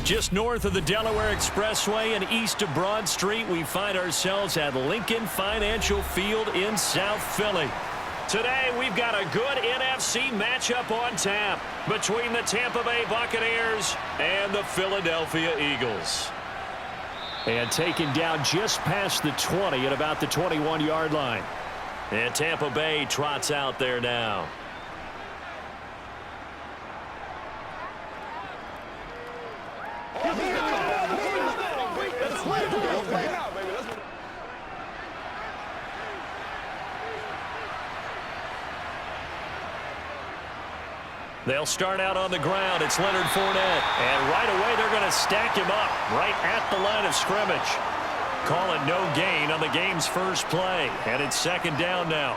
Just north of the Delaware Expressway and east of Broad Street, we find ourselves at Lincoln Financial Field in South Philly. Today, we've got a good NFC matchup on tap between the Tampa Bay Buccaneers and the Philadelphia Eagles. And taken down just past the 20 at about the 21-yard line. And Tampa Bay trots out there now. They'll start out on the ground. It's Leonard Fournette. And right away, they're going to stack him up right at the line of scrimmage. Call it no gain on the game's first play. And it's second down now.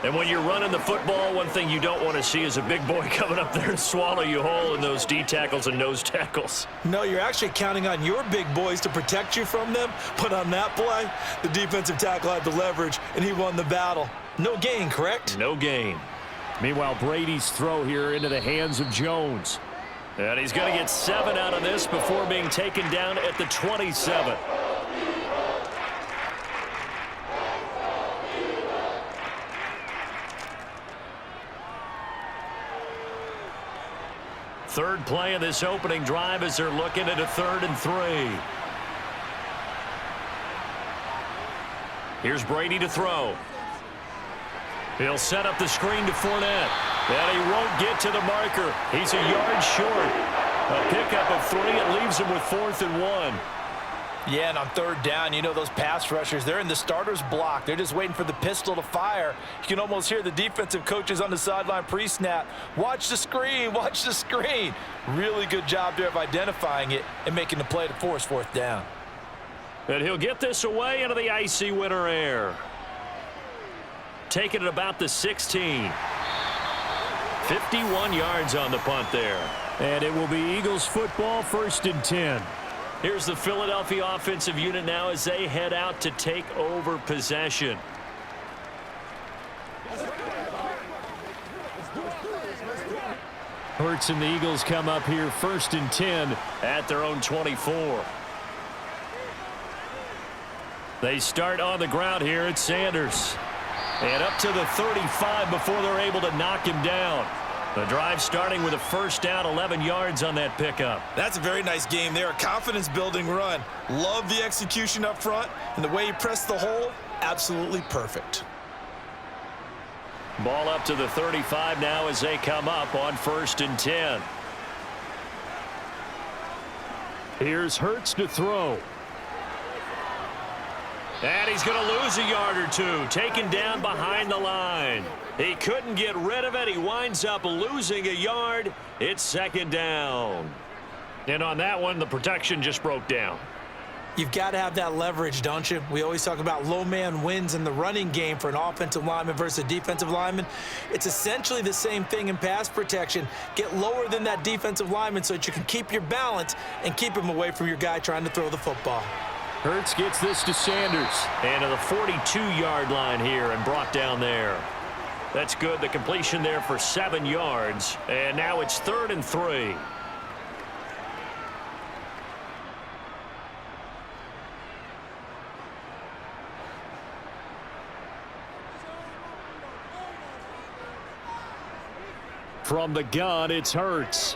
And when you're running the football, one thing you don't want to see is a big boy coming up there and swallow you whole in those D tackles and nose tackles. No, you're actually counting on your big boys to protect you from them. But on that play, the defensive tackle had the leverage, and he won the battle. No gain, correct? No gain. Meanwhile, Brady's throw here into the hands of Jones. And he's going to get 7 out of this before being taken down at the 27. Third play of this opening drive as they're looking at a 3rd and 3. Here's Brady to throw. He'll set up the screen to Fournette. And he won't get to the marker. He's a yard short. A pickup of 3. It leaves him with 4th and 1. Yeah, and on 3rd down, you know those pass rushers, they're in the starter's block. They're just waiting for the pistol to fire. You can almost hear the defensive coaches on the sideline pre-snap. Watch the screen, watch the screen. Really good job there of identifying it and making the play to force 4th down. And he'll get this away into the icy winter air. Taking it about the 16. 51 yards on the punt there. And it will be Eagles football, 1st and 10. Here's the Philadelphia offensive unit now as they head out to take over possession. Hurts and the Eagles come up here 1st and 10 at their own 24. They start on the ground here at Sanders. And up to the 35 before they're able to knock him down. The drive starting with a 1st down, 11 yards on that pickup. That's a very nice game there, a confidence-building run. Love the execution up front, and the way he pressed the hole, absolutely perfect. Ball up to the 35 now as they come up on 1st and 10. Here's Hurts to throw. And he's going to lose a yard or 2, taken down behind the line. He couldn't get rid of it. He winds up losing a yard. It's 2nd down. And on that one, the protection just broke down. You've got to have that leverage, don't you? We always talk about low man wins in the running game for an offensive lineman versus a defensive lineman. It's essentially the same thing in pass protection. Get lower than that defensive lineman so that you can keep your balance and keep him away from your guy trying to throw the football. Hurts gets this to Sanders. And to the 42-yard line here and brought down there. That's good. The completion there for 7 yards. And now it's 3rd and 3. From the gun, it's Hurts.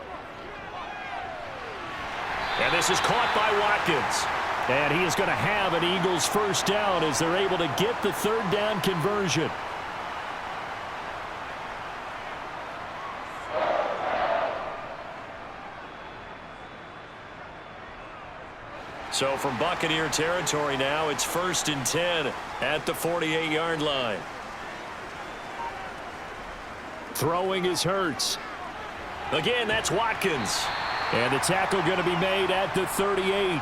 And this is caught by Watkins. And he is going to have an Eagles 1st down as they're able to get the 3rd down conversion. So from Buccaneer territory now, it's 1st and 10 at the 48-yard line. Throwing is Hurts. Again, that's Watkins. And the tackle going to be made at the 38.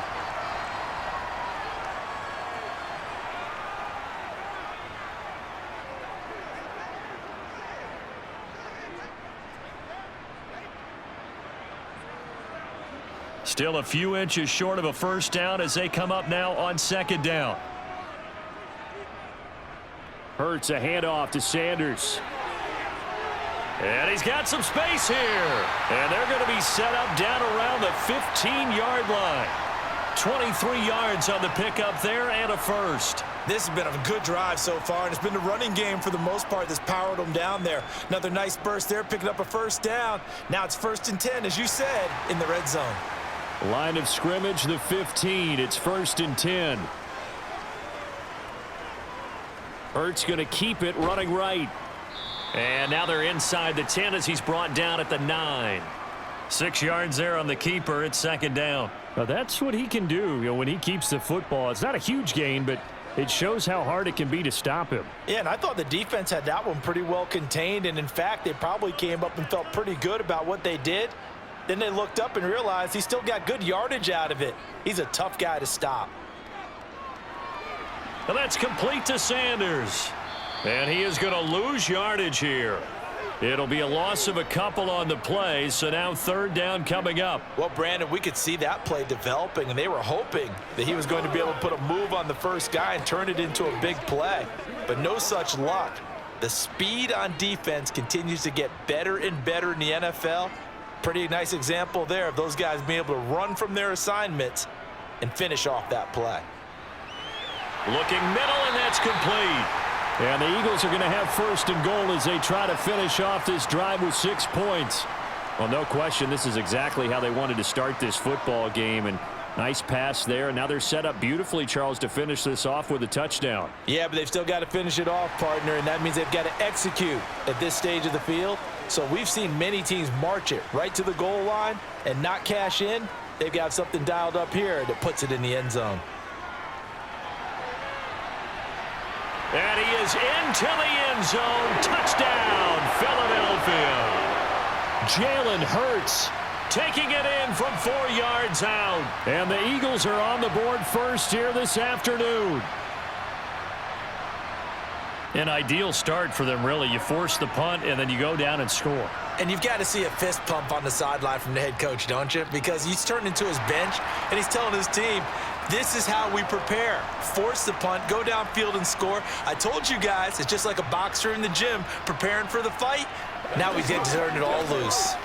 Still a few inches short of a 1st down as they come up now on 2nd down. Hurts a handoff to Sanders. And he's got some space here. And they're going to be set up down around the 15-yard line. 23 yards on the pickup there and a first. This has been a good drive so far, and it's been the running game for the most part that's powered them down there. Another nice burst there, picking up a first down. Now it's 1st and 10, as you said, in the red zone. Line of scrimmage, the 15. It's 1st and 10. Hurts going to keep it running right. And now they're inside the 10 as he's brought down at the 9. 6 yards there on the keeper. It's 2nd down. Now that's what he can do, when he keeps the football. It's not a huge gain, but it shows how hard it can be to stop him. Yeah, and I thought the defense had that one pretty well contained, and in fact, they probably came up and felt pretty good about what they did. Then they looked up and realized he still got good yardage out of it. He's a tough guy to stop. And that's complete to Sanders. And he is going to lose yardage here. It'll be a loss of a couple on the play, so now 3rd down coming up. Well, Brandon, we could see that play developing, and they were hoping that he was going to be able to put a move on the first guy and turn it into a big play. But no such luck. The speed on defense continues to get better and better in the NFL. Pretty nice example there of those guys being able to run from their assignments and finish off that play. Looking middle, and that's complete. And the Eagles are going to have 1st and goal as they try to finish off this drive with 6 points. Well, no question, this is exactly how they wanted to start this football game. And nice pass there. And now they're set up beautifully, Charles, to finish this off with a touchdown. Yeah, but they've still got to finish it off, partner, and that means they've got to execute at this stage of the field. So we've seen many teams march it right to the goal line and not cash in. They've got something dialed up here that puts it in the end zone. And he is into the end zone. Touchdown, Philadelphia. Jalen Hurts taking it in from 4 yards out. And the Eagles are on the board first here this afternoon. An ideal start for them, really. You force the punt, and then you go down and score. And you've got to see a fist pump on the sideline from the head coach, don't you? Because he's turned into his bench, and he's telling his team, this is how we prepare. Force the punt, go downfield and score. I told you guys, it's just like a boxer in the gym preparing for the fight. Now we get to turn it all loose.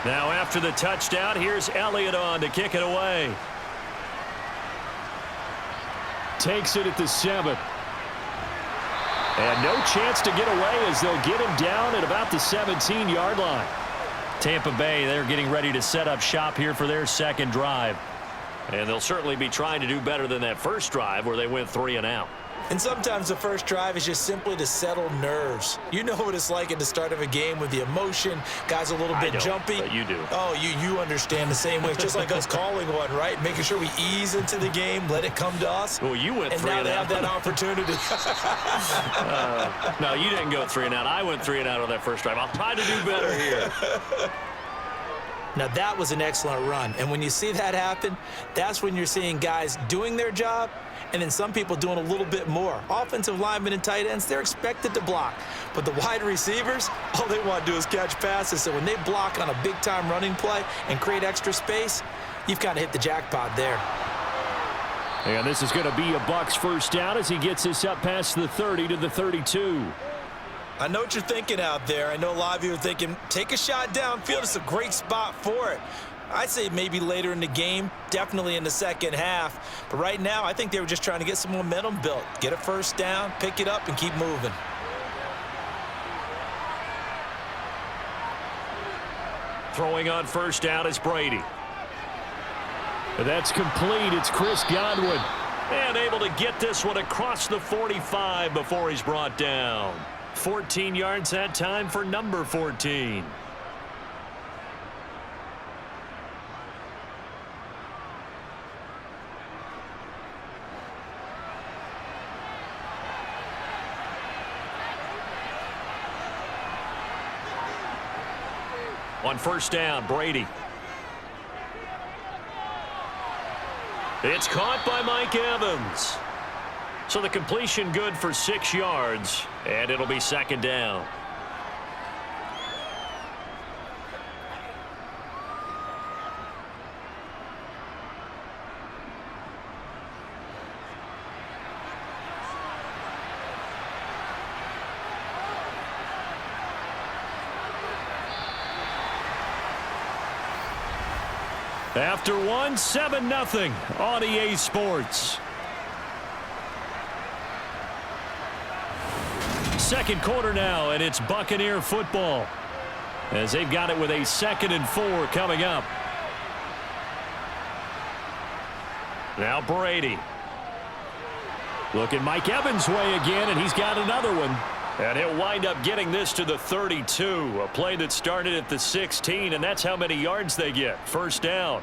Now after the touchdown, here's Elliott on to kick it away. Takes it at the 7. And no chance to get away as they'll get him down at about the 17-yard line. Tampa Bay, they're getting ready to set up shop here for their second drive. And they'll certainly be trying to do better than that first drive where they went 3 and out. And sometimes the first drive is just simply to settle nerves. You know what it's like at the start of a game with the emotion. Guys a little bit jumpy. But you do. Oh, you understand the same way. It's just like us calling one, right? Making sure we ease into the game, let it come to us. Well, you went 3 and out. And now they have that opportunity. No, you didn't go 3 and out. I went 3 and out on that first drive. I'll try to do better here. Now, that was an excellent run. And when you see that happen, that's when you're seeing guys doing their job and then some people doing a little bit more. Offensive linemen and tight ends, they're expected to block. But the wide receivers, all they want to do is catch passes. So when they block on a big-time running play and create extra space, you've kind of hit the jackpot there. And this is going to be a Bucs first down as he gets this up past the 30 to the 32. I know what you're thinking out there. I know a lot of you are thinking, take a shot downfield. It's a great spot for it. I'd say maybe later in the game, definitely in the second half. But right now, I think they were just trying to get some momentum built. Get a first down, pick it up, and keep moving. Throwing on first down is Brady. That's complete. It's Chris Godwin. And able to get this one across the 45 before he's brought down. 14 yards that time for number 14. On first down, Brady. It's caught by Mike Evans. So the completion good for 6 yards, and it'll be second down. After one, 7-0 on EA Sports. Second quarter now, and it's Buccaneer football as they've got it with a 2nd and 4 coming up. Now Brady. Looking Mike Evans' way again, and he's got another one. And he'll wind up getting this to the 32, a play that started at the 16, and that's how many yards they get. First down.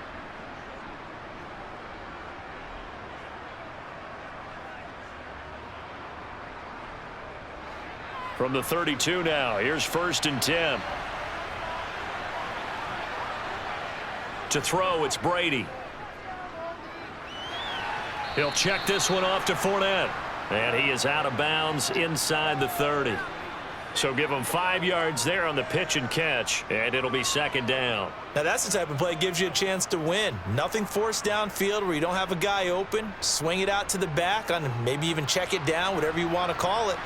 From the 32 now, here's 1st and 10. To throw, it's Brady. He'll check this one off to Fournette. And he is out of bounds inside the 30. So give him 5 yards there on the pitch and catch, and it'll be second down. Now that's the type of play that gives you a chance to win. Nothing forced downfield where you don't have a guy open. Swing it out to the back, on maybe even check it down, whatever you want to call it.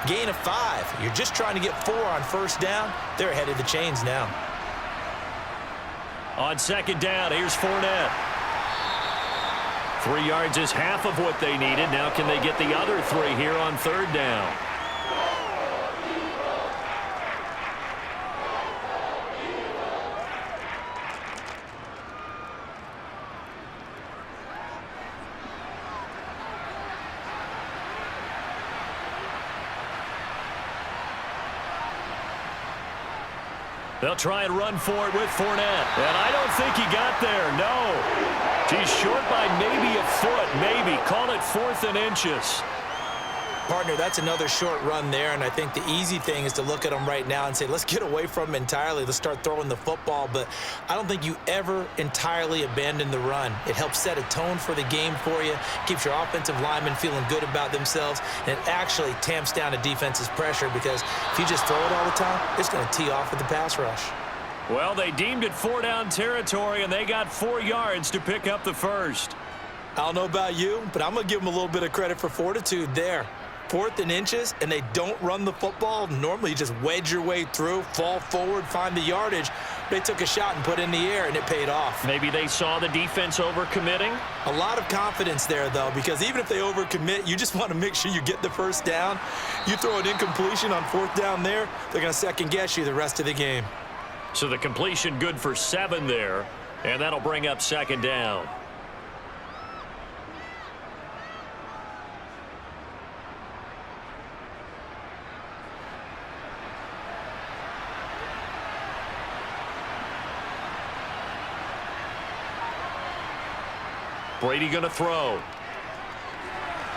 Gain of 5. You're just trying to get 4 on first down. They're ahead of the chains now. On second down, here's Fournette. 3 yards is half of what they needed. Now can they get the other 3 here on third down? They'll try and run for it with Fournette. And I don't think he got there, no. He's short by maybe a foot, maybe. Call it 4th and inches. Partner, that's another short run there, and I think the easy thing is to look at him right now and say, let's get away from him entirely. Let's start throwing the football, but I don't think you ever entirely abandon the run. It helps set a tone for the game for you, keeps your offensive linemen feeling good about themselves, and it actually tamps down a defense's pressure because if you just throw it all the time, it's going to tee off with the pass rush. Well, they deemed it 4-down territory, and they got 4 yards to pick up the first. I don't know about you, but I'm going to give them a little bit of credit for fortitude there. 4th and inches, and they don't run the football. Normally, you just wedge your way through, fall forward, find the yardage. They took a shot and put it in the air, and it paid off. Maybe they saw the defense overcommitting. A lot of confidence there, though, because even if they overcommit, you just want to make sure you get the first down. You throw an incompletion on 4th down there, they're going to second-guess you the rest of the game. So the completion good for 7 there, and that'll bring up second down. Brady going to throw.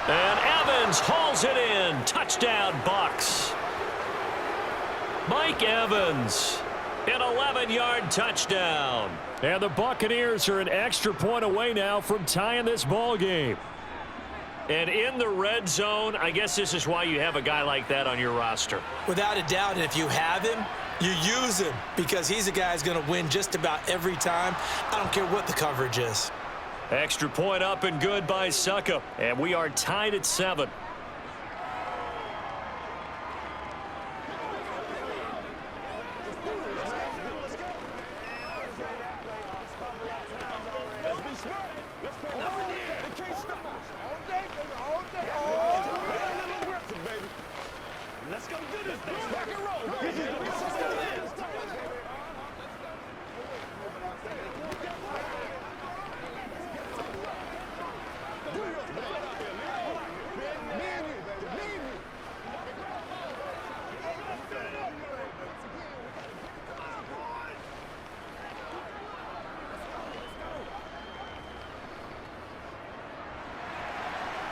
And Evans hauls it in. Touchdown, Bucs. Mike Evans, an 11-yard touchdown. And the Buccaneers are an extra point away now from tying this ball game. And in the red zone, I guess this is why you have a guy like that on your roster. Without a doubt, and if you have him, you use him because he's a guy who's going to win just about every time. I don't care what the coverage is. Extra point up and good by Suckup. And we are tied at 7.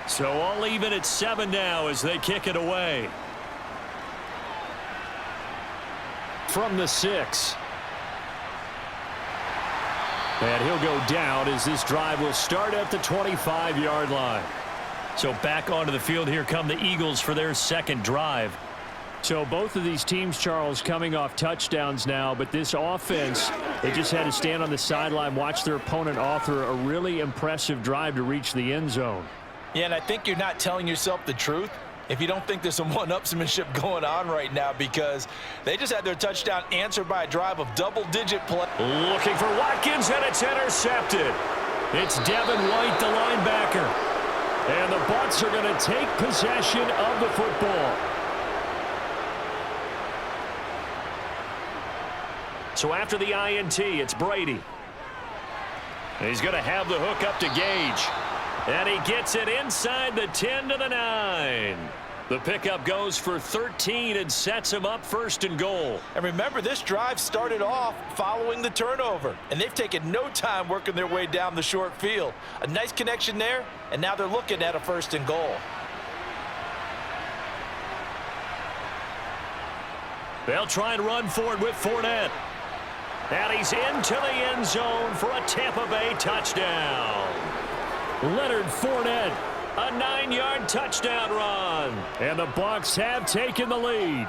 So all even at 7 now as they kick it away. From the 6. And he'll go down as this drive will start at the 25-yard line. So back onto the field here come the Eagles for their second drive. So both of these teams, Charles, coming off touchdowns now, but this offense, they just had to stand on the sideline, watch their opponent author a really impressive drive to reach the end zone. Yeah, and I think you're not telling yourself the truth if you don't think there's some one-upsmanship going on right now, because they just had their touchdown answered by a drive of double-digit play. Looking for Watkins, and it's intercepted. It's Devin White, the linebacker. And the Bucs are going to take possession of the football. So after the INT, it's Brady. He's going to have the hook up to Gage. And he gets it inside the 10 to the 9. The pickup goes for 13 and sets him up first and goal. And remember, this drive started off following the turnover, and they've taken no time working their way down the short field. A nice connection there, and now they're looking at a first and goal. They'll try and run for it with Fournette. And he's into the end zone for a Tampa Bay touchdown. Leonard Fournette. A 9-yard touchdown run. And the Bucs have taken the lead.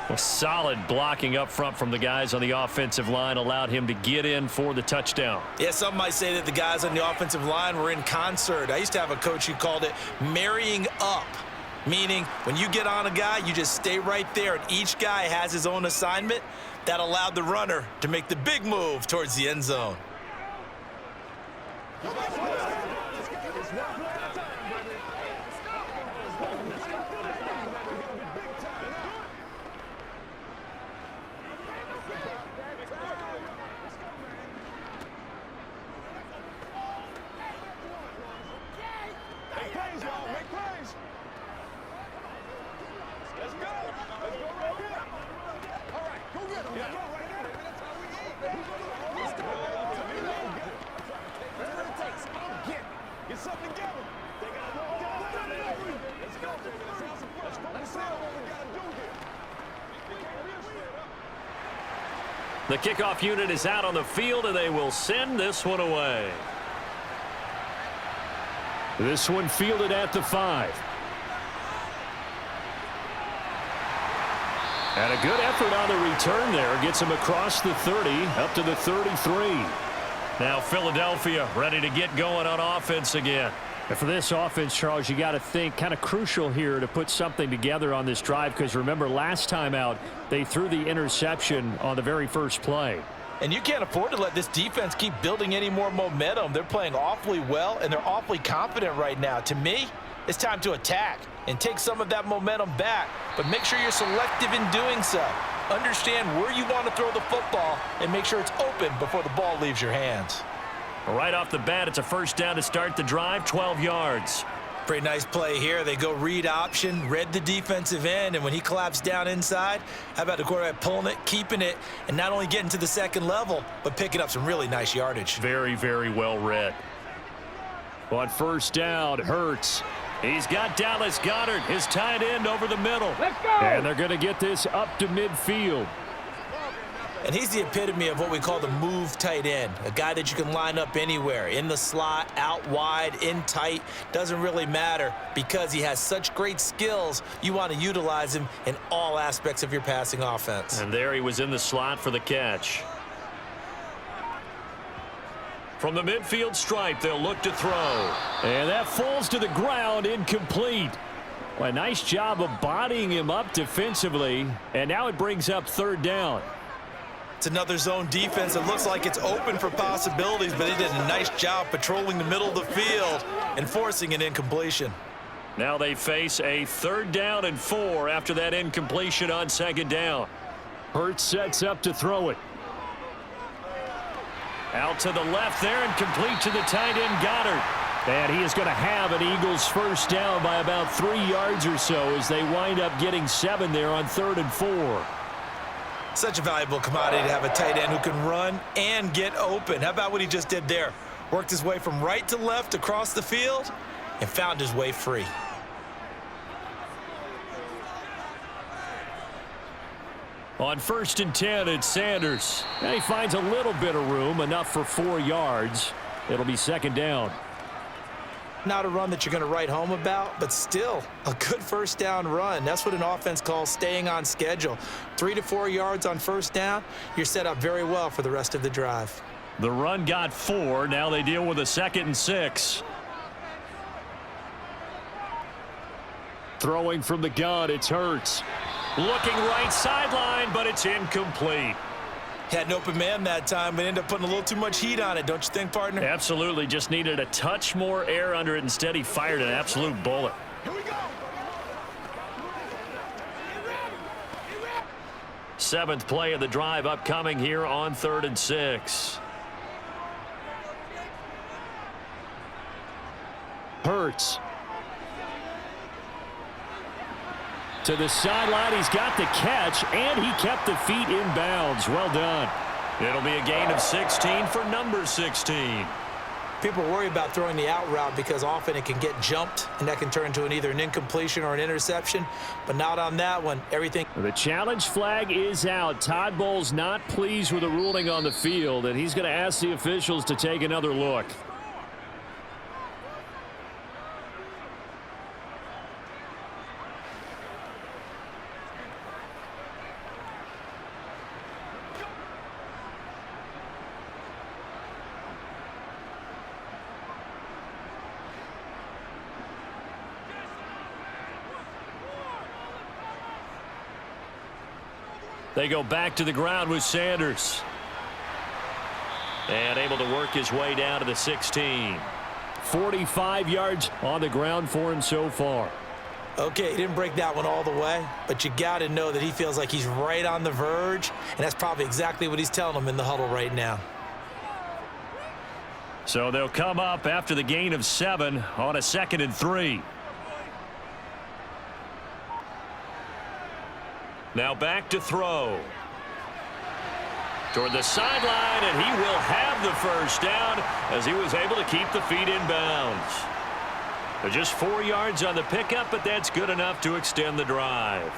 Well, solid blocking up front from the guys on the offensive line allowed him to get in for the touchdown. Yeah, some might say that the guys on the offensive line were in concert. I used to have a coach who called it marrying up, meaning when you get on a guy, you just stay right there, and each guy has his own assignment. That allowed the runner to make the big move towards the end zone. The kickoff unit is out on the field, and they will send this one away. This one fielded at the 5. And a good effort on the return there. Gets him across the 30, up to the 33. Now Philadelphia ready to get going on offense again. And for this offense, Charles, you got to think kind of crucial here to put something together on this drive, because remember last time out they threw the interception on the very first play. And you can't afford to let this defense keep building any more momentum. They're playing awfully well, and they're awfully confident right now. To me, it's time to attack and take some of that momentum back, but make sure you're selective in doing so. Understand where you want to throw the football and make sure it's open before the ball leaves your hands. Right off the bat, it's a first down to start the drive, 12 yards. Pretty nice play here. They go read option, read the defensive end, and when he collapsed down inside, how about the quarterback pulling it, keeping it, and not only getting to the second level, but picking up some really nice yardage. Very, very well read. On first down, Hurts. He's got Dallas Goedert, his tight end, over the middle. Let's go! And they're going to get this up to midfield. And he's the epitome of what we call the move tight end, a guy that you can line up anywhere, in the slot, out wide, in tight, doesn't really matter, because he has such great skills. You want to utilize him in all aspects of your passing offense. And there he was in the slot for the catch. From the midfield stripe, they'll look to throw. And that falls to the ground, incomplete. Well, a nice job of bodying him up defensively, and now it brings up third down. It's another zone defense. It looks like it's open for possibilities, but they did a nice job patrolling the middle of the field and forcing an incompletion. Now they face a 3rd down and 4 after that incompletion on 2nd down. Hurts sets up to throw it. Out to the left there and complete to the tight end Goddard. And he is going to have an Eagles first down by about 3 yards or so as they wind up getting 7 there on 3rd and 4. Such a valuable commodity to have a tight end who can run and get open. How about what he just did there? Worked his way from right to left across the field and found his way free. On 1st and 10, it's Sanders. And he finds a little bit of room, enough for 4 yards. It'll be 2nd down. Not a run that you're going to write home about, but still a good first down run. That's what an offense calls staying on schedule. 3 to 4 yards on first down, you're set up very well for the rest of the drive. The run got 4. Now they deal with a 2nd and 6. Throwing from the gun, it's Hurts. Looking right sideline, but it's incomplete. Had an open man that time, but ended up putting a little too much heat on it, don't you think, partner? Absolutely. Just needed a touch more air under it. Instead, he fired an absolute bullet. Here we go. 7th play of the drive upcoming here on 3rd and 6. Hurts. To the sideline, he's got the catch, and he kept the feet in bounds. Well done. It'll be a gain of 16 for number 16. People worry about throwing the out route because often it can get jumped, and that can turn into either an incompletion or an interception, but not on that one. Everything. The challenge flag is out. Todd Bowles not pleased with the ruling on the field, and he's going to ask the officials to take another look. They go back to the ground with Sanders. And able to work his way down to the 16. 45 yards on the ground for him so far. Okay, he didn't break that one all the way, but you got to know that he feels like he's right on the verge, and that's probably exactly what he's telling them in the huddle right now. So they'll come up after the gain of 7 on a 2nd and 3. Now back to throw. Toward the sideline, and he will have the first down as he was able to keep the feet in bounds. They're just 4 yards on the pickup, but that's good enough to extend the drive.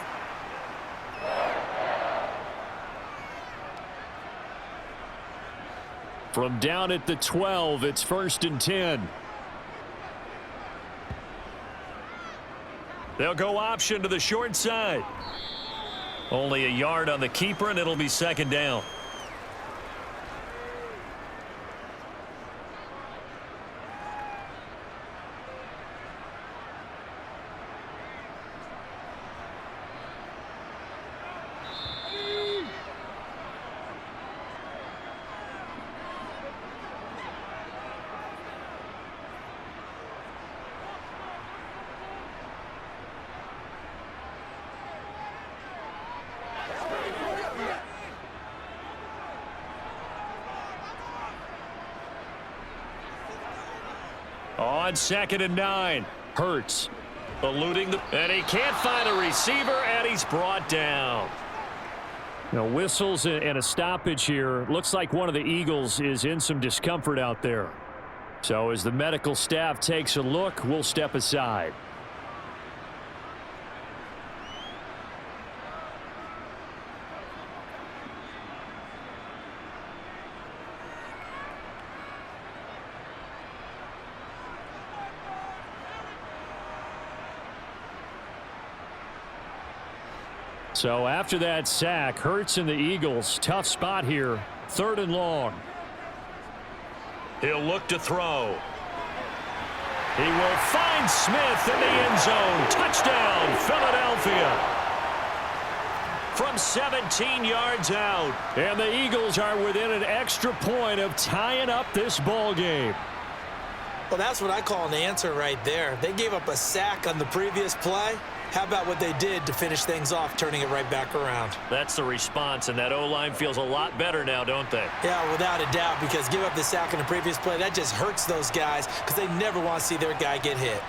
From down at the 12, it's 1st and 10. They'll go option to the short side. Only a yard on the keeper, and it'll be 2nd down. On 2nd and 9. Hurts. Eluding and he can't find a receiver, and he's brought down. Now, whistles and a stoppage here. Looks like one of the Eagles is in some discomfort out there. So as the medical staff takes a look, we'll step aside. So after that sack, Hurts and the Eagles, tough spot here. 3rd and long. He'll look to throw. He will find Smith in the end zone. Touchdown, Philadelphia. From 17 yards out. And the Eagles are within an extra point of tying up this ball game. Well, that's what I call an answer right there. They gave up a sack on the previous play. How about what they did to finish things off, turning it right back around? That's the response, and that O-line feels a lot better now, don't they? Yeah, without a doubt, because give up the sack on the previous play, that just hurts those guys because they never want to see their guy get hit.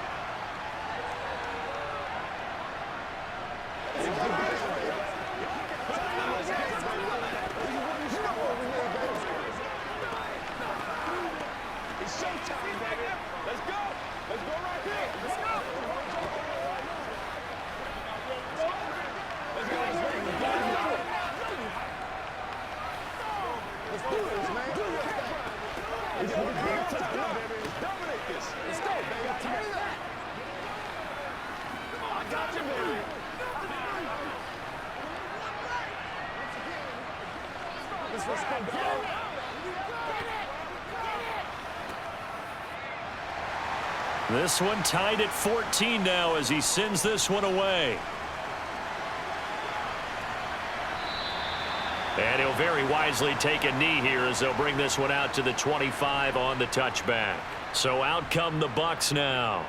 This one tied at 14 now as he sends this one away. And he'll very wisely take a knee here as they'll bring this one out to the 25 on the touchback. So out come the Bucs now.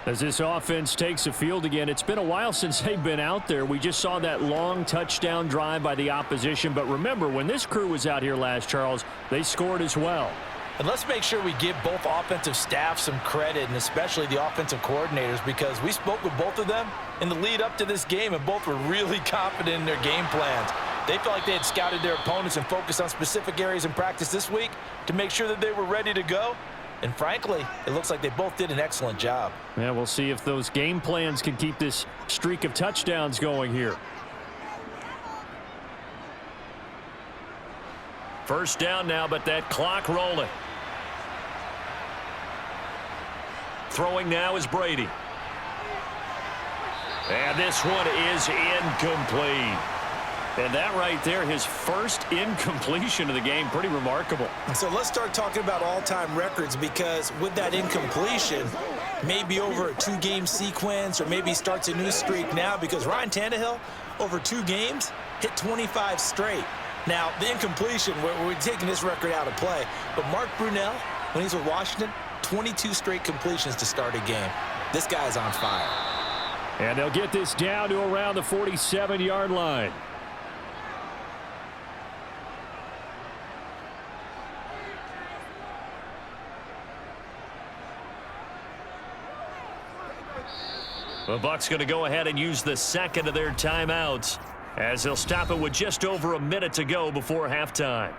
As this offense takes the field again, it's been a while since they've been out there. We just saw that long touchdown drive by the opposition. But remember, when this crew was out here last, Charles, they scored as well. And let's make sure we give both offensive staff some credit, and especially the offensive coordinators, because we spoke with both of them in the lead up to this game, and both were really confident in their game plans. They felt like they had scouted their opponents and focused on specific areas in practice this week to make sure that they were ready to go. And frankly, it looks like they both did an excellent job. Yeah, we'll see if those game plans can keep this streak of touchdowns going here. First down now, but that clock rolling. Throwing now is Brady. And this one is incomplete. And that right there, his first incompletion of the game, pretty remarkable. So let's start talking about all-time records, because with that incompletion, maybe over a two-game sequence, or maybe starts a new streak now, because Ryan Tannehill, over 2 games, hit 25 straight. Now, the incompletion, we're taking this record out of play, but Mark Brunell, when he's with Washington, 22 straight completions to start a game. This guy's on fire. And they'll get this down to around the 47-yard line. The Bucs going to go ahead and use the second of their timeouts as they'll stop it with just over a minute to go before halftime.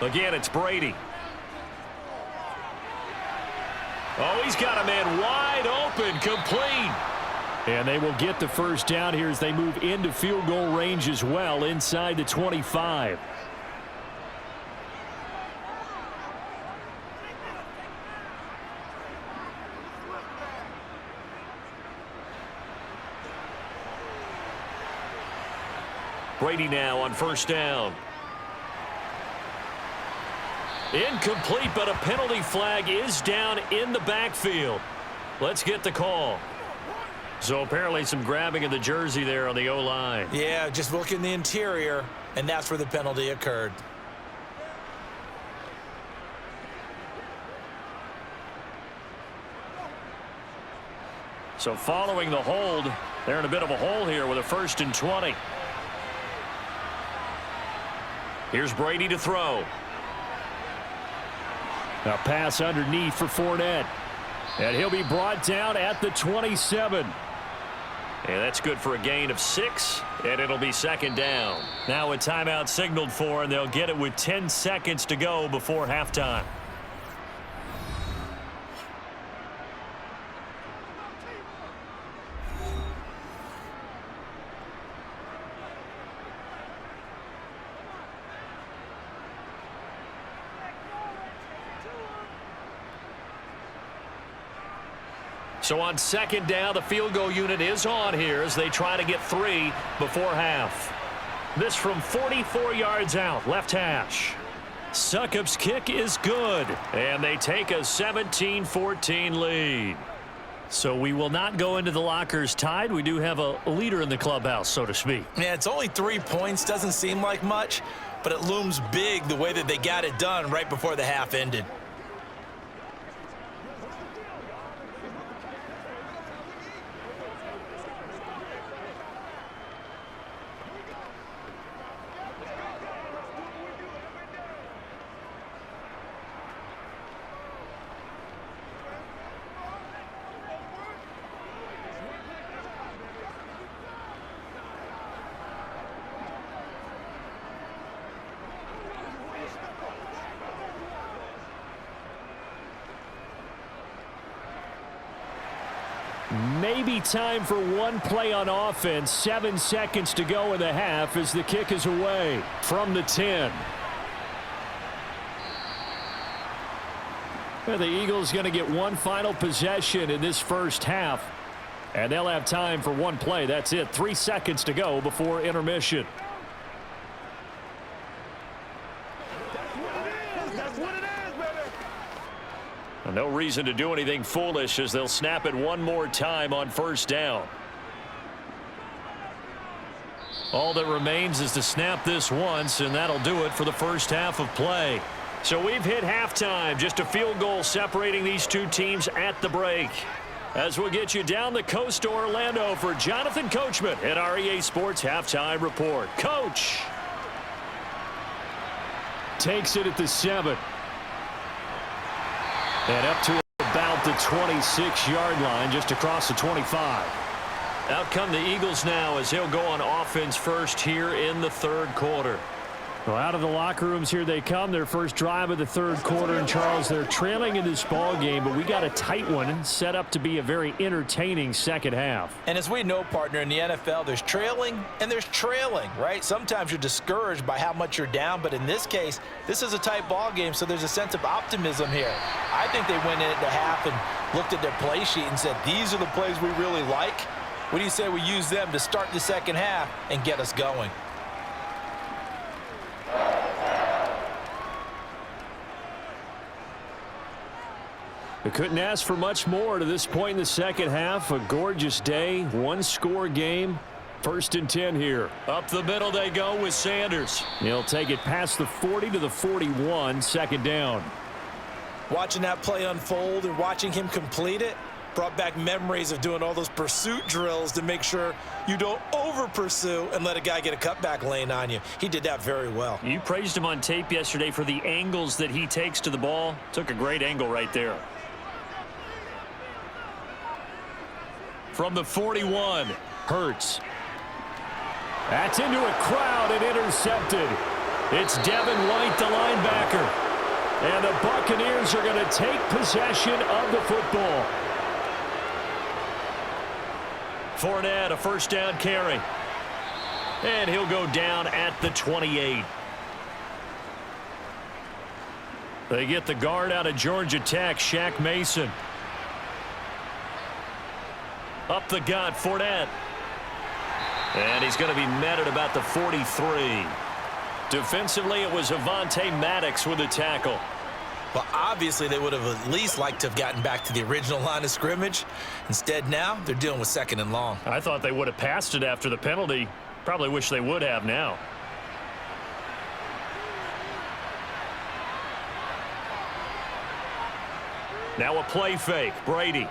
Again, it's Brady. Oh, he's got a man wide open, complete. And they will get the first down here as they move into field goal range as well, inside the 25. Brady now on first down. Incomplete, but a penalty flag is down in the backfield. Let's get the call. So apparently some grabbing of the jersey there on the O-line. Yeah, just look in the interior, and that's where the penalty occurred. So following the hold, they're in a bit of a hole here with a 1st and 20. Here's Brady to throw. A pass underneath for Fournette. And he'll be brought down at the 27. And that's good for a gain of 6, and it'll be second down. Now a timeout signaled for, and they'll get it with 10 seconds to go before halftime. So on second down, the field goal unit is on here as they try to get 3 before half. This from 44 yards out, left hash. Succop's kick is good, and they take a 17-14 lead. So we will not go into the lockers tied. We do have a leader in the clubhouse, so to speak. Yeah, it's only 3 points. Doesn't seem like much, but it looms big the way that they got it done right before the half ended. Maybe time for one play on offense. 7 seconds to go in the half as the kick is away from the 10. The Eagles going to get one final possession in this first half. And they'll have time for one play. That's it. 3 seconds to go before intermission. No reason to do anything foolish as they'll snap it one more time on first down. All that remains is to snap this once, and that'll do it for the first half of play. So we've hit halftime. Just a field goal separating these two teams at the break. As we'll get you down the coast to Orlando for Jonathan Coachman at our EA Sports Halftime Report. Coach. Takes it at the 7. And up to about the 26-yard line, just across the 25. Out come the Eagles now as they'll go on offense first here in the third quarter. Well, out of the locker rooms here they come. Their first drive of the third quarter. And, Charles, they're trailing in this ball game, but we got a tight one set up to be a very entertaining second half. And as we know, partner, in the NFL, there's trailing and there's trailing, right? Sometimes you're discouraged by how much you're down, but in this case, this is a tight ball game, so there's a sense of optimism here. I think they went in at the half and looked at their play sheet and said, these are the plays we really like. What do you say we use them to start the second half and get us going? We couldn't ask for much more to this point in the second half. A gorgeous day, one-score game. 1st and 10 here. Up the middle they go with Sanders. He'll take it past the 40 to the 41, second down. Watching that play unfold and watching him complete it brought back memories of doing all those pursuit drills to make sure you don't over-pursue and let a guy get a cutback lane on you. He did that very well. You praised him on tape yesterday for the angles that he takes to the ball. Took a great angle right there. From the 41, Hurts. That's into a crowd and intercepted. It's Devin White, the linebacker. And the Buccaneers are going to take possession of the football. Fournette, a first down carry. And he'll go down at the 28. They get the guard out of Georgia Tech, Shaq Mason. Up the gut, Fournette. And he's going to be met at about the 43. Defensively, it was Avonte Maddox with a tackle. Well, obviously, they would have at least liked to have gotten back to the original line of scrimmage. Instead, now they're dealing with 2nd and long. I thought they would have passed it after the penalty. Probably wish they would have now. Now a play fake. Brady.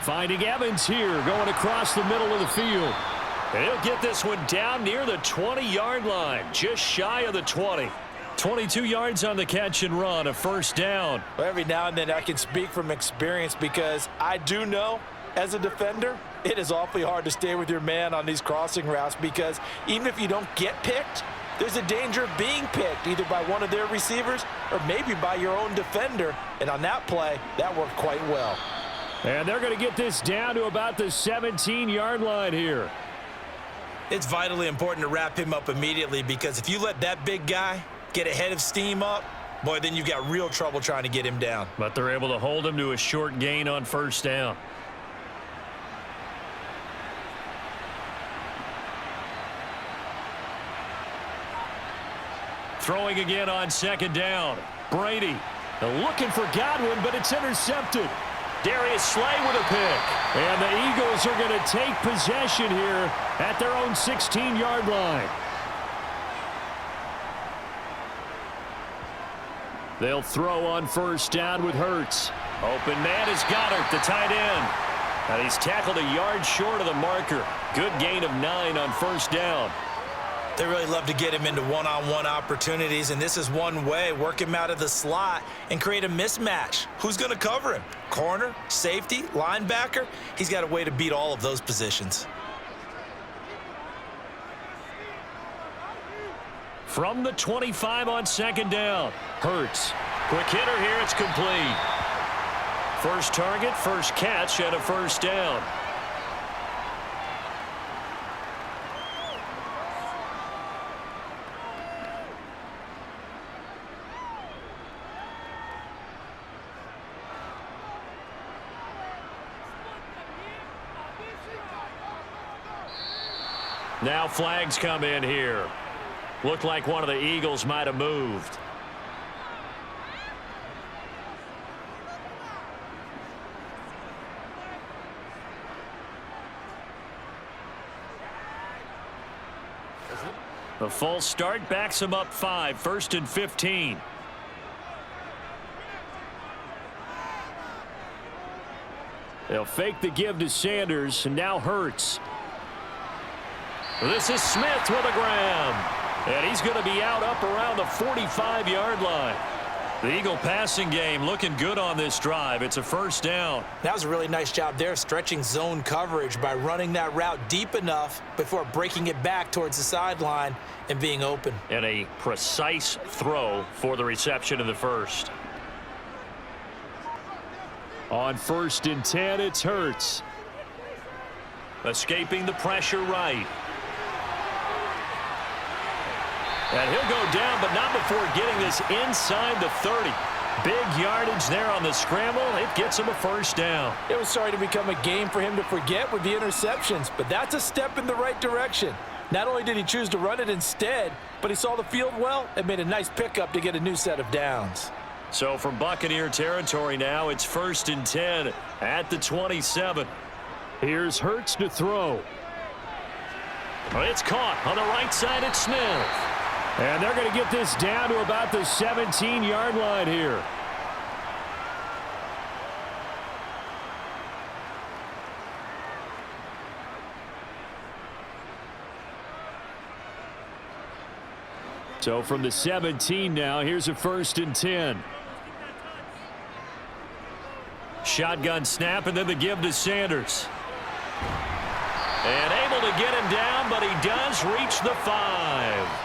Finding Evans here, going across the middle of the field. And he'll get this one down near the 20-yard line, just shy of the 20. 22 yards on the catch and run, a first down. Well, every now and then I can speak from experience because I do know, as a defender, it is awfully hard to stay with your man on these crossing routes because even if you don't get picked, there's a danger of being picked either by one of their receivers or maybe by your own defender. And on that play, that worked quite well. And they're going to get this down to about the 17-yard line here. It's vitally important to wrap him up immediately because if you let that big guy get ahead of steam up, boy, then you've got real trouble trying to get him down. But they're able to hold him to a short gain on first down. Throwing again on 2nd down. Brady looking for Godwin, but it's intercepted. Darius Slay with a pick. And the Eagles are going to take possession here at their own 16-yard line. They'll throw on first down with Hurts. Open man is Goddard, the tight end. And he's tackled a yard short of the marker. Good gain of 9 on first down. They really love to get him into one-on-one opportunities, and this is one way. Work him out of the slot and create a mismatch. Who's going to cover him? Corner, safety, linebacker? He's got a way to beat all of those positions. From the 25 on 2nd down. Hurts. Quick hitter here. It's complete. First target, first catch, and a first down. Now flags come in here. Looked like one of the Eagles might have moved. The false start backs him up 5, 1st and 15. They'll fake the give to Sanders, and now Hurts. This is Smith with a grab. And he's going to be out up around the 45-yard line. The Eagle passing game looking good on this drive. It's a first down. That was a really nice job there, stretching zone coverage by running that route deep enough before breaking it back towards the sideline and being open. And a precise throw for the reception in the first. On 1st and 10, it's Hurts. Escaping the pressure right. And he'll go down, but not before getting this inside the 30. Big yardage there on the scramble. It gets him a first down. It was starting to become a game for him to forget with the interceptions, but that's a step in the right direction. Not only did he choose to run it instead, but he saw the field well and made a nice pickup to get a new set of downs. So from Buccaneer territory now, it's 1st and 10 at the 27. Here's Hurts to throw. It's caught on the right side at Smith. And they're going to get this down to about the 17-yard line here. So from the 17 now, here's a 1st and 10. Shotgun snap, and then the give to Sanders. And able to get him down, but he does reach the 5.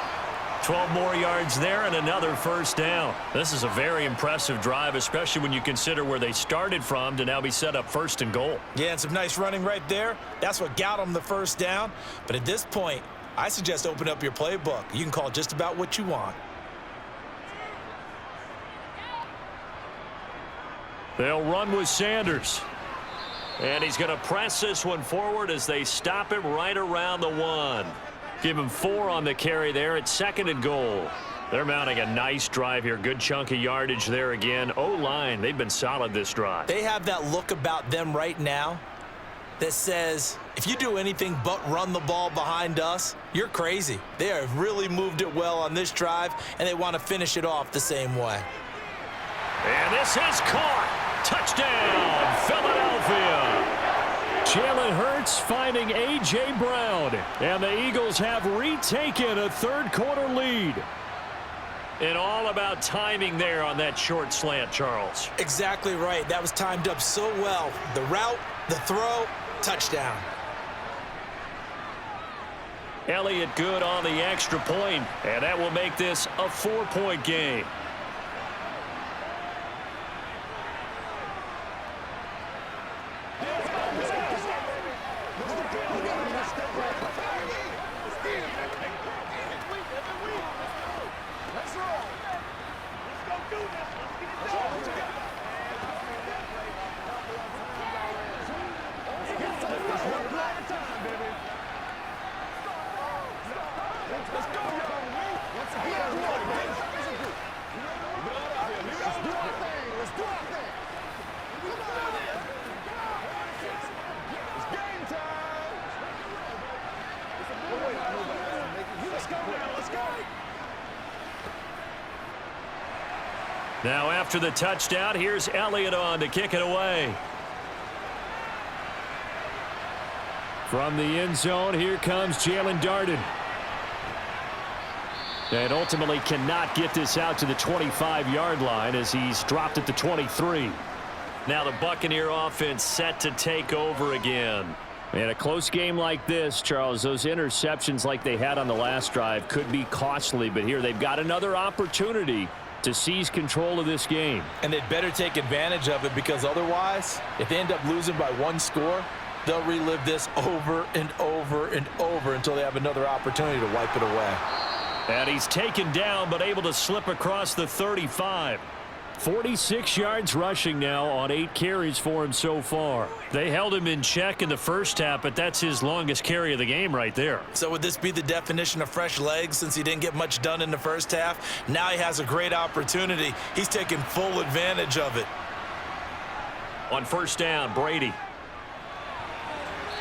12 more yards there and another first down. This is a very impressive drive, especially when you consider where they started from to now be set up 1st and goal. Yeah, and some nice running right there. That's what got them the first down. But at this point, I suggest open up your playbook. You can call just about what you want. They'll run with Sanders. And he's going to press this one forward as they stop him right around the 1. Give him 4 on the carry there at 2nd and goal. They're mounting a nice drive here. Good chunk of yardage there again. O-line, they've been solid this drive. They have that look about them right now that says, if you do anything but run the ball behind us, you're crazy. They have really moved it well on this drive, and they want to finish it off the same way. And this is caught. Touchdown, Philadelphia. Jalen Hurts finding A.J. Brown. And the Eagles have retaken a third-quarter lead. And all about timing there on that short slant, Charles. Exactly right. That was timed up so well. The route, the throw, touchdown. Elliott good on the extra point, and that will make this a 4-point game. Now after the touchdown, here's Elliott on to kick it away. From the end zone, here comes Jalen Darden. And ultimately cannot get this out to the 25-yard line as he's dropped at the 23. Now the Buccaneer offense set to take over again. In a close game like this, Charles, those interceptions like they had on the last drive could be costly, but here they've got another opportunity to seize control of this game. And they'd better take advantage of it, because otherwise, if they end up losing by one score, they'll relive this over and over and over until they have another opportunity to wipe it away. And he's taken down, but able to slip across the 35. 46 yards rushing now on 8 carries for him so far. They held him in check in the first half, but that's his longest carry of the game right there. So would this be the definition of fresh legs, since he didn't get much done in the first half? Now he has a great opportunity. He's taking full advantage of it. On first down, Brady.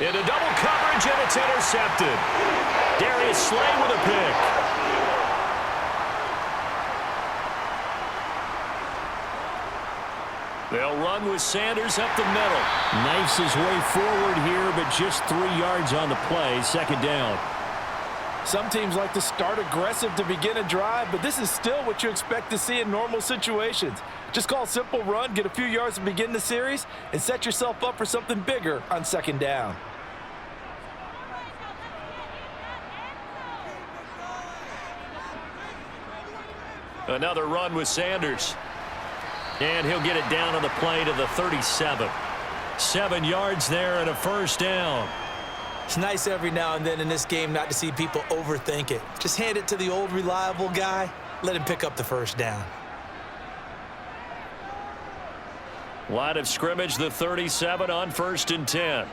Into double coverage, and it's intercepted. Darius Slay with a pick. They'll run with Sanders up the middle. Knifes his way forward here, but just 3 yards on the play. Second down. Some teams like to start aggressive to begin a drive, but this is still what you expect to see in normal situations. Just call a simple run, get a few yards to begin the series, and set yourself up for something bigger on second down. Another run with Sanders. And he'll get it down on the play to the 37. 7 yards there and a first down. It's nice every now and then in this game not to see people overthink it. Just hand it to the old reliable guy. Let him pick up the first down. Line of scrimmage, the 37 on 1st and 10.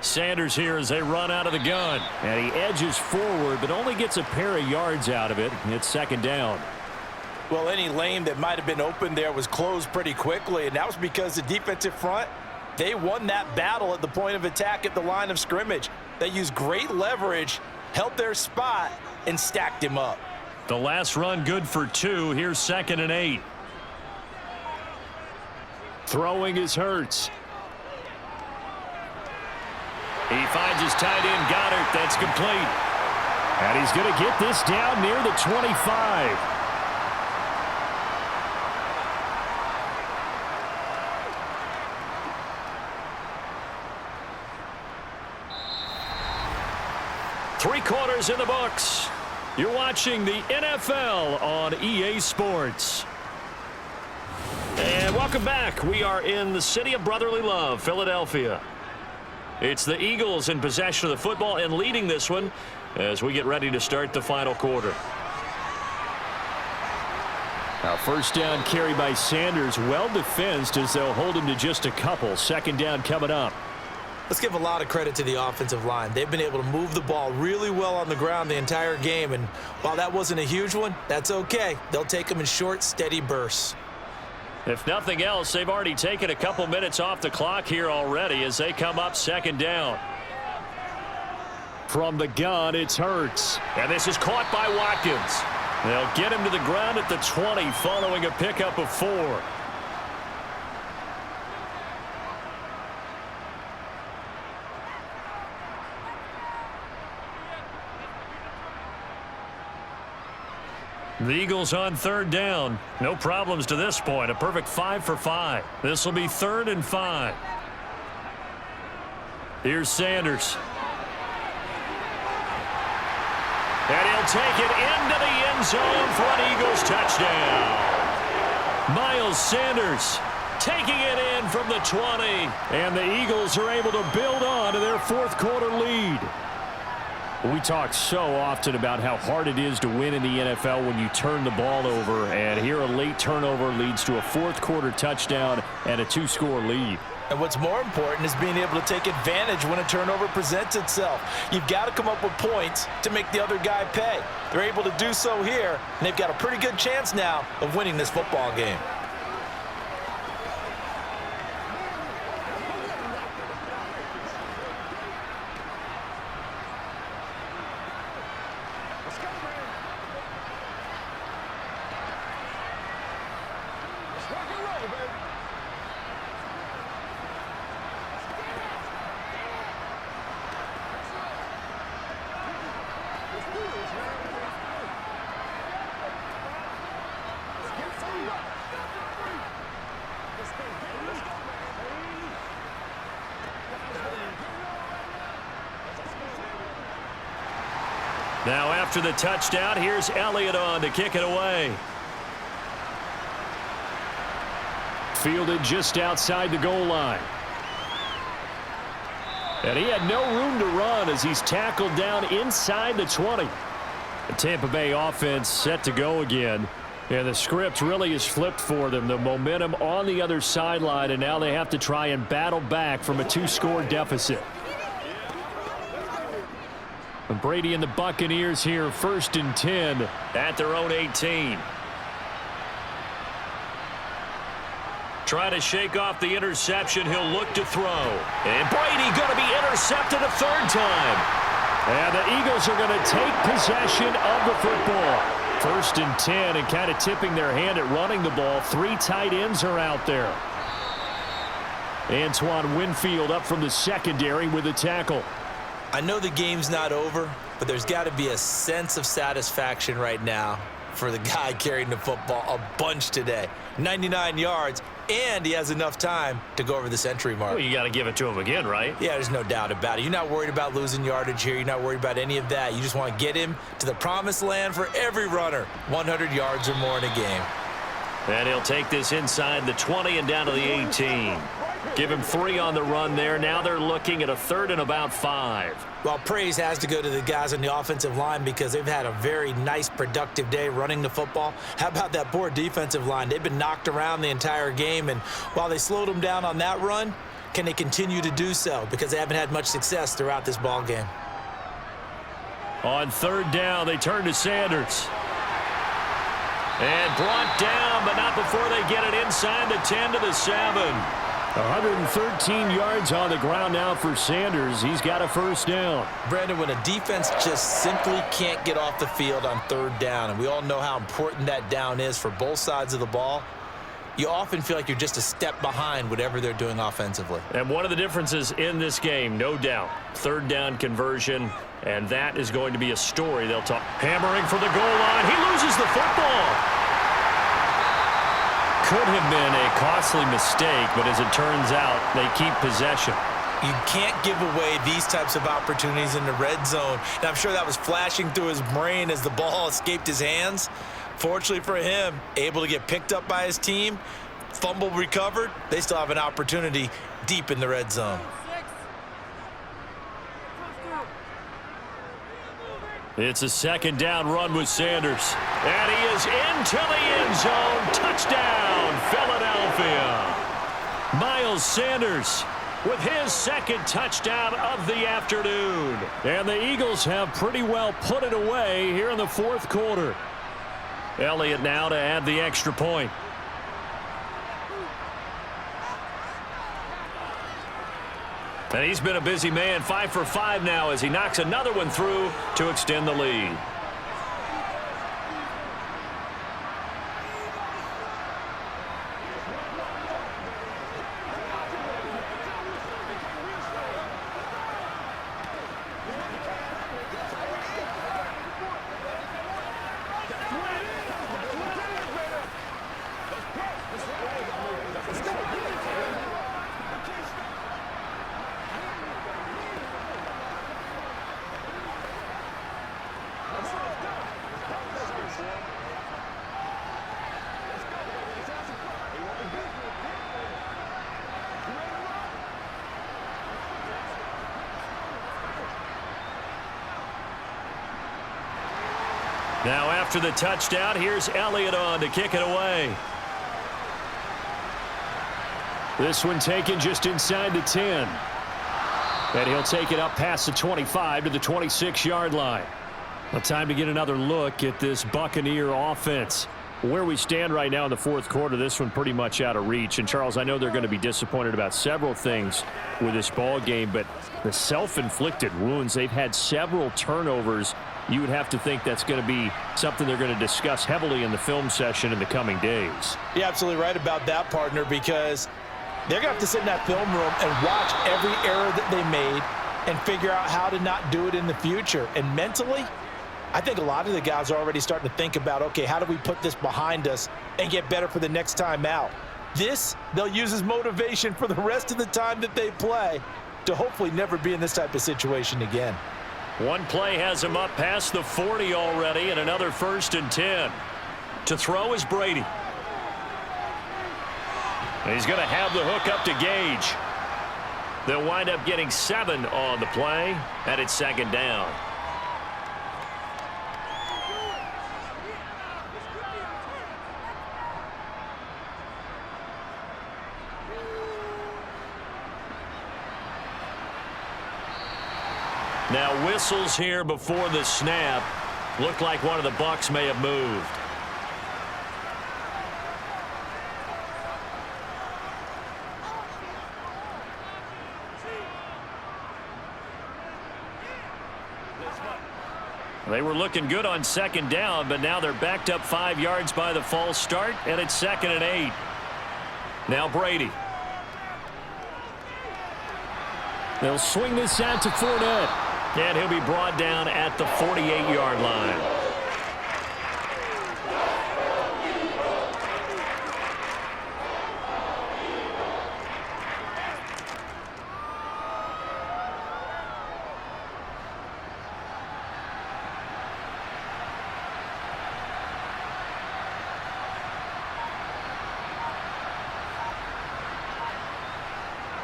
Sanders here as they run out of the gun. And he edges forward, but only gets a pair of yards out of it. It's second down. Well, any lane that might have been open there was closed pretty quickly, and that was because the defensive front, they won that battle at the point of attack at the line of scrimmage. They used great leverage, held their spot, and stacked him up. The last run good for 2. Here's 2nd and 8. Throwing is Hurts. He finds his tight end, Goddard. That's complete. And he's going to get this down near the 25. Three quarters in the books. You're watching the NFL on EA Sports. And welcome back. We are in the city of brotherly love, Philadelphia. It's the Eagles in possession of the football and leading this one as we get ready to start the final quarter. Now first down carry by Sanders, well defensed as they'll hold him to just a couple. Second down coming up. Let's give a lot of credit to the offensive line. They've been able to move the ball really well on the ground the entire game, and while that wasn't a huge one, that's okay. They'll take them in short, steady bursts. If nothing else, they've already taken a couple minutes off the clock here already as they come up second down. From the gun, it's Hurts. And this is caught by Watkins. They'll get him to the ground at the 20 following a pickup of 4. The Eagles on third down. No problems to this point. A perfect 5 for 5. This will be 3rd and 5. Here's Sanders. And he'll take it into the end zone for an Eagles touchdown. Miles Sanders taking it in from the 20. And the Eagles are able to build on to their fourth quarter lead. We talk so often about how hard it is to win in the NFL when you turn the ball over, and here a late turnover leads to a fourth quarter touchdown and a 2-score lead. And what's more important is being able to take advantage when a turnover presents itself. You've got to come up with points to make the other guy pay. They're able to do so here, and they've got a pretty good chance now of winning this football game. Now after the touchdown, here's Elliott on to kick it away. Fielded just outside the goal line. And he had no room to run as he's tackled down inside the 20. The Tampa Bay offense set to go again. And the script really is flipped for them. The momentum on the other sideline, and now they have to try and battle back from a 2-score deficit. And Brady and the Buccaneers here, 1st and 10 at their own 18. Trying to shake off the interception. He'll look to throw. And Brady going to be intercepted a third time. And the Eagles are going to take possession of the football. 1st and 10, and kind of tipping their hand at running the ball. 3 tight ends are out there. Antoine Winfield up from the secondary with a tackle. I know the game's not over, but there's got to be a sense of satisfaction right now for the guy carrying the football a bunch today. 99 yards, and he has enough time to go over the century mark. Well, you got to give it to him again, right? Yeah, there's no doubt about it. You're not worried about losing yardage here. You're not worried about any of that. You just want to get him to the promised land for every runner. 100 yards or more in a game. And he'll take this inside the 20 and down to the 18. Give him 3 on the run there. Now they're looking at a 3rd and about 5. Well, praise has to go to the guys on the offensive line because they've had a very nice, productive day running the football. How about that poor defensive line? They've been knocked around the entire game, and while they slowed them down on that run, can they continue to do so? Because they haven't had much success throughout this ball game. On 3rd down, they turn to Sanders. And brought down, but not before they get it inside the 10 to the 7. 113 yards on the ground now for Sanders. He's got a 1st down. Brandon, when a defense just simply can't get off the field on 3rd down, and we all know how important that down is for both sides of the ball, you often feel like you're just a step behind whatever they're doing offensively. And one of the differences in this game, no doubt, 3rd down conversion, and that is going to be a story they'll talk. Hammering for the goal line. He loses the football. Could have been a costly mistake, but as it turns out, they keep possession. You can't give away these types of opportunities in the red zone. And I'm sure that was flashing through his brain as the ball escaped his hands. Fortunately for him, able to get picked up by his team, fumble recovered. They still have an opportunity deep in the red zone. It's a 2nd down run with Sanders. And he is into the end zone. Touchdown, Philadelphia. Miles Sanders with his 2nd touchdown of the afternoon. And the Eagles have pretty well put it away here in the 4th quarter. Elliott now to add the extra point. And he's been a busy man, 5 for 5 now as he knocks another one through to extend the lead. Now after the touchdown, here's Elliott on to kick it away. This one taken just inside the 10. And he'll take it up past the 25 to the 26-yard line. Well, time to get another look at this Buccaneer offense. Where we stand right now in the 4th quarter, this one pretty much out of reach. And, Charles, I know they're going to be disappointed about several things with this ball game, but the self-inflicted wounds, they've had several turnovers. You would have to think that's going to be something they're going to discuss heavily in the film session in the coming days. You're absolutely right about that, partner, because they're going to have to sit in that film room and watch every error that they made and figure out how to not do it in the future. And mentally, I think a lot of the guys are already starting to think about, okay, how do we put this behind us and get better for the next time out? This, they'll use as motivation for the rest of the time that they play to hopefully never be in this type of situation again. One play has him up past the 40 already, and another 1st and 10. To throw is Brady. He's going to have the hook up to Gage. They'll wind up getting 7 on the play, and it's 2nd down. Now whistles here before the snap. Looked like one of the Bucs may have moved. They were looking good on 2nd down, but now they're backed up 5 yards by the false start, and it's 2nd and 8. Now Brady. They'll swing this out to Fournette. And he'll be brought down at the 48-yard line.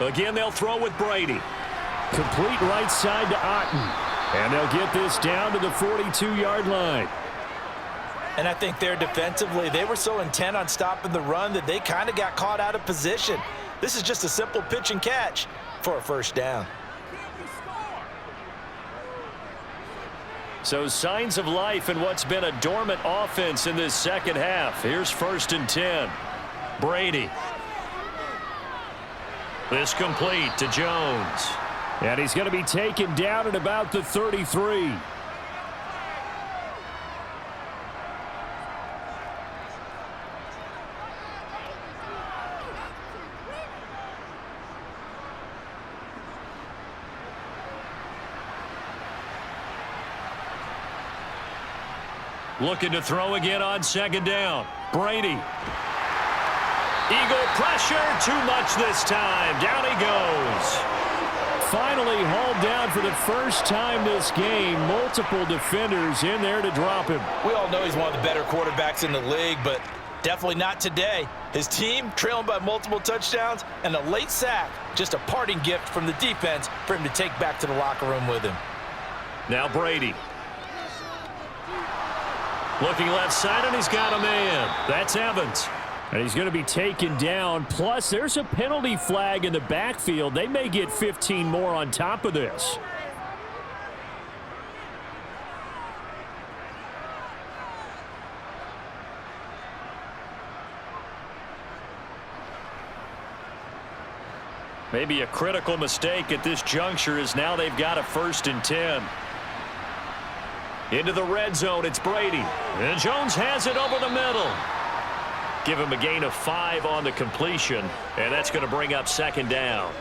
Again, they'll throw with Brady. Complete right side to Otten. And they'll get this down to the 42-yard line. And I think there defensively, they were so intent on stopping the run that they kind of got caught out of position. This is just a simple pitch and catch for a 1st down. So signs of life in what's been a dormant offense in this 2nd half. Here's 1st and 10. Brady. This complete to Jones. And he's going to be taken down at about the 33. Looking to throw again on 2nd down. Brady. Eagle pressure, too much this time. Down he goes. Finally hauled down for the first time this game. Multiple defenders in there to drop him. We all know he's one of the better quarterbacks in the league, but definitely not today. His team trailing by multiple touchdowns and a late sack. Just a parting gift from the defense for him to take back to the locker room with him. Now Brady. Looking left side, and he's got a man. That's Evans. And he's going to be taken down. Plus, there's a penalty flag in the backfield. They may get 15 more on top of this. Maybe a critical mistake at this juncture is now they've got a 1st and 10. Into the red zone, it's Brady. And Jones has it over the middle. Give him a gain of 5 on the completion, and that's going to bring up 2nd down.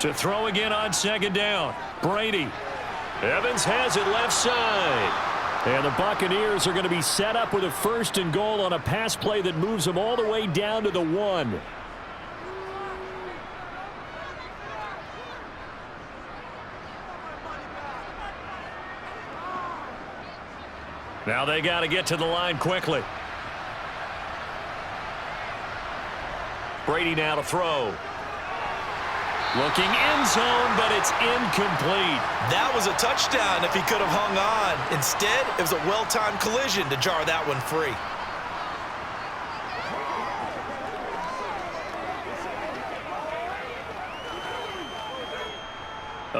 To throw again on 2nd down. Brady. Evans has it left side. And the Buccaneers are going to be set up with a 1st and goal on a pass play that moves them all the way down to the 1. Now they got to get to the line quickly. Brady now to throw. Looking end zone, but it's incomplete. That was a touchdown if he could have hung on. Instead, it was a well-timed collision to jar that one free.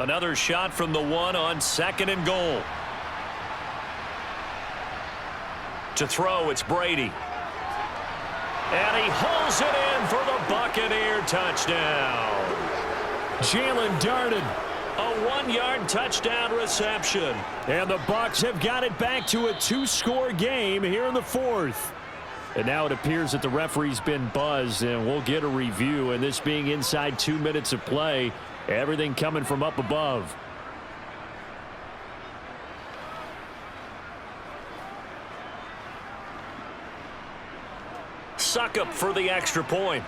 Another shot from the 1 on 2nd and goal. To throw, it's Brady. And he holds it in for the Buccaneer touchdown. Jalen Darden. A 1-yard touchdown reception. And the Bucs have got it back to a 2-score game here in the 4th. And now it appears that the referee's been buzzed, and we'll get a review. And this being inside 2 minutes of play, everything coming from up above. Suckup for the extra point.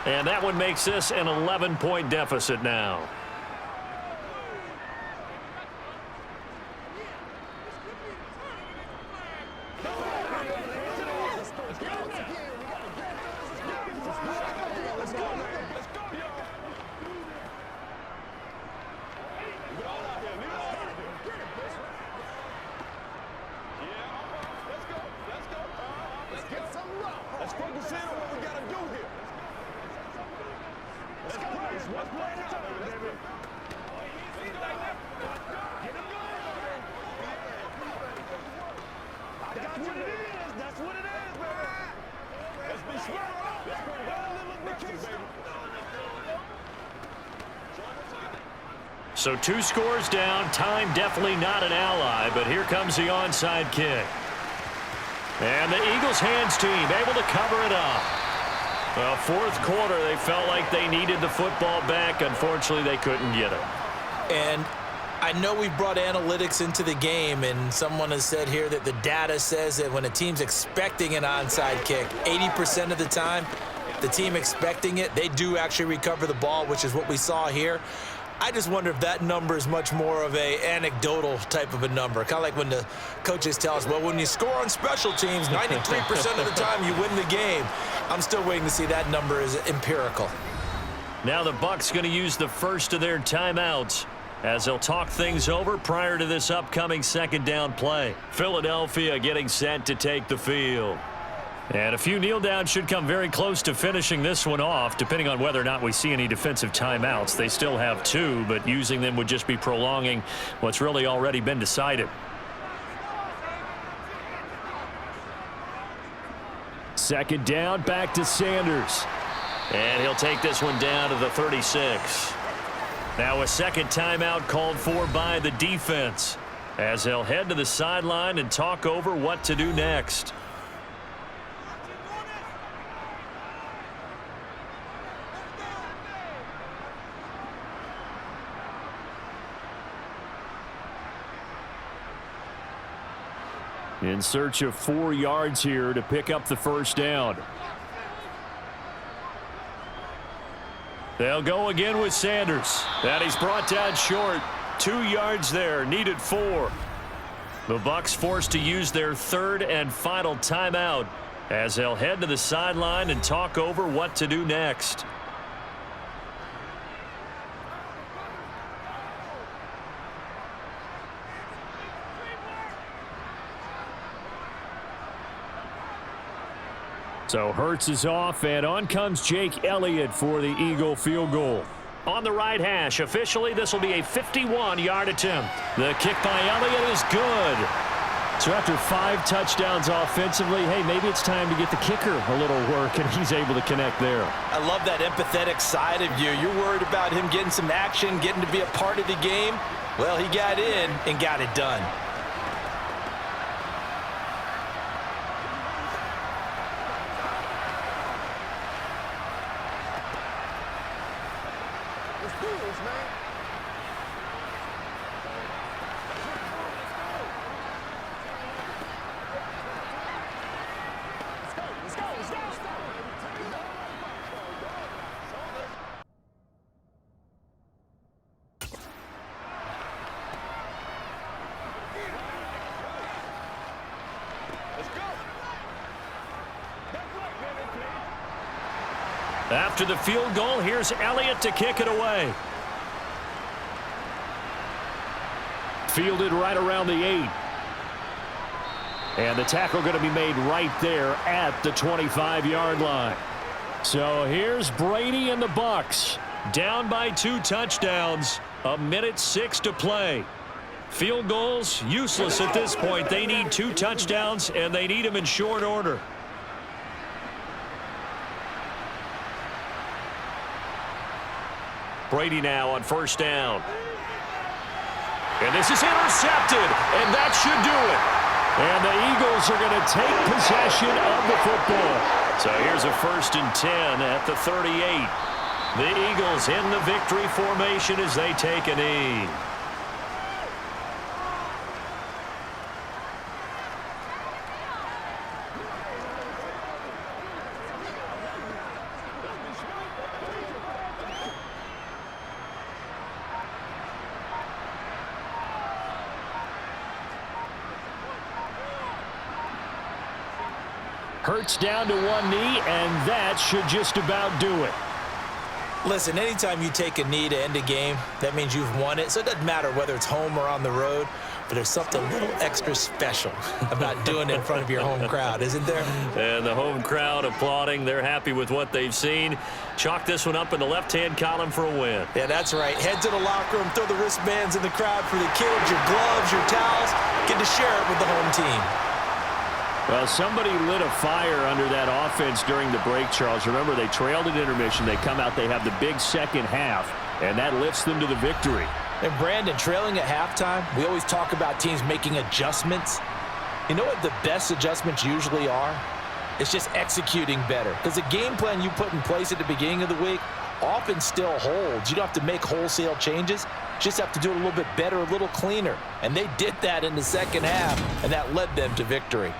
And that one makes this an 11-point deficit now. So 2 scores down. Time definitely not an ally, but here comes the onside kick. And the Eagles hands team able to cover it up. Well, 4th quarter, they felt like they needed the football back. Unfortunately, they couldn't get it. And I know we've brought analytics into the game, and someone has said here that the data says that when a team's expecting an onside kick, 80% of the time, the team expecting it, they do actually recover the ball, which is what we saw here. I just wonder if that number is much more of a anecdotal type of a number. Kind of like when the coaches tell us, well, when you score on special teams, 93% of the time you win the game. I'm still waiting to see that number is empirical. Now the Bucs going to use the first of their timeouts as they'll talk things over prior to this upcoming 2nd down play. Philadelphia getting set to take the field. And a few kneel downs should come very close to finishing this one off, depending on whether or not we see any defensive timeouts. They still have 2, but using them would just be prolonging what's really already been decided. 2nd down, back to Sanders. And he'll take this one down to the 36. Now a 2nd timeout called for by the defense as they'll head to the sideline and talk over what to do next. In search of 4 yards here to pick up the 1st down. They'll go again with Sanders. And he's brought down short. 2 yards there, needed 4. The Bucs forced to use their 3rd and final timeout as they'll head to the sideline and talk over what to do next. So Hurts is off, and on comes Jake Elliott for the Eagle field goal. On the right hash, officially this will be a 51-yard attempt. The kick by Elliott is good. So after 5 touchdowns offensively, hey, maybe it's time to get the kicker a little work, and he's able to connect there. I love that empathetic side of you. You're worried about him getting some action, getting to be a part of the game. Well, he got in and got it done. After the field goal, here's Elliott to kick it away. Fielded right around the 8. And the tackle going to be made right there at the 25-yard line. So here's Brady and the Bucs. Down by 2 touchdowns. 1:06 to play. Field goals, useless at this point. They need 2 touchdowns, and they need them in short order. Brady now on first down. And this is intercepted, and that should do it. And the Eagles are going to take possession of the football. So here's a 1st and 10 at the 38. The Eagles in the victory formation as they take a knee. Hurts down to one knee, and that should just about do it. Listen, anytime you take a knee to end a game, that means you've won it. So it doesn't matter whether it's home or on the road, but there's something a little extra special about doing it in front of your home crowd, isn't there? And the home crowd applauding. They're happy with what they've seen. Chalk this one up in the left-hand column for a win. Yeah, that's right. Head to the locker room, throw the wristbands in the crowd for the kids, your gloves, your towels. Get to share it with the home team. Well, somebody lit a fire under that offense during the break, Charles. Remember, they trailed at intermission. They come out, they have the big second half, and that lifts them to the victory. And Brandon, trailing at halftime, we always talk about teams making adjustments. You know what the best adjustments usually are? It's just executing better. Because the game plan you put in place at the beginning of the week often still holds. You don't have to make wholesale changes. You just have to do it a little bit better, a little cleaner. And they did that in the second half, and that led them to victory.